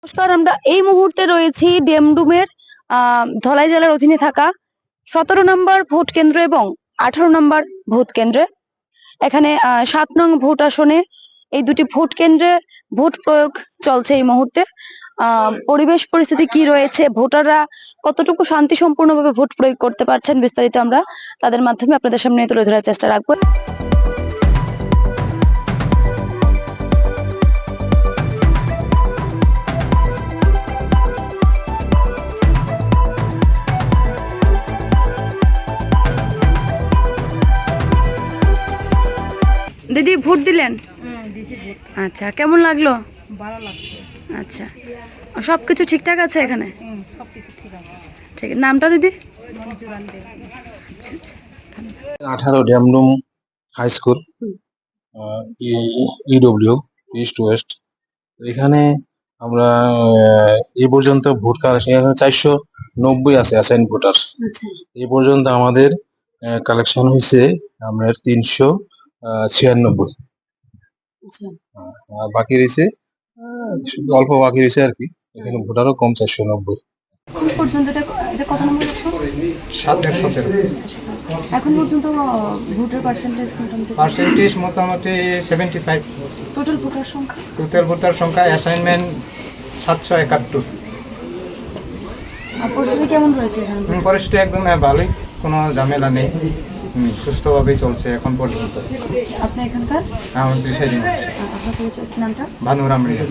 নমস্কার, আমরা এই মুহূর্তে রয়েছি ডেমডুমের ধলাই জেলার অধীনে থাকা 17 নম্বর ভোট কেন্দ্র এবং 18 নম্বর ভোট কেন্দ্রে। এখানে 7 নং ভোট আসনে এই দুটি ভোট কেন্দ্রে ভোট প্রয়োগ চলছে এই মুহূর্তে। পরিবেশ পরিস্থিতি কি রয়েছে, ভোটাররা কতটুকু শান্তি সম্পূর্ণভাবে ভোট প্রয়োগ করতে পারছেন, বিস্তারিত আমরা তাদের মাধ্যমে আপনাদের সামনে তুলে ধরার চেষ্টা রাখবো। দিদি ভোট দিলেন? দিছি ভোট। আচ্ছা, কেমন লাগলো? ভালো লাগছে। আচ্ছা, সবকিছু ঠিকঠাক আছে এখানে? সবকিছু ঠিক আছে। ঠিক, নামটা দিদি? মঞ্জুর আনতে। আচ্ছা আচ্ছা, 18 Dumdum high school, EW east west. এখানে আমরা এই পর্যন্ত ভোট কালেকশন এখানে 490 আছে অ্যাসাইন ভোটার। আচ্ছা এই পর্যন্ত আমাদের কালেকশন হয়েছে আপনার 396। আচ্ছা। আর বাকি রয়েছে শুধু অল্প বাকি রয়েছে আর কি। এখানে ভোটারও কম, 490। এখন পর্যন্ত এটা কত নম্বর আসন? 717। এখন পর্যন্ত ভোটের পার্সেন্টেজ মোটামুটি 75। টোটাল ভোটার সংখ্যা? টোটাল ভোটার সংখ্যা অ্যাসাইনমেন্ট 771। আর পরিস্থিতি কেমন রয়েছে এখানে? পরিস্থিতি একদম ভালোই, কোনো ঝামেলা নেই, সুস্থভাবেই চলছে এখন পর্যন্ত। আপনি এখানকার? আমার বিষয় আপনার পরিচয়, নামটা? ভানুরাম রিয়া।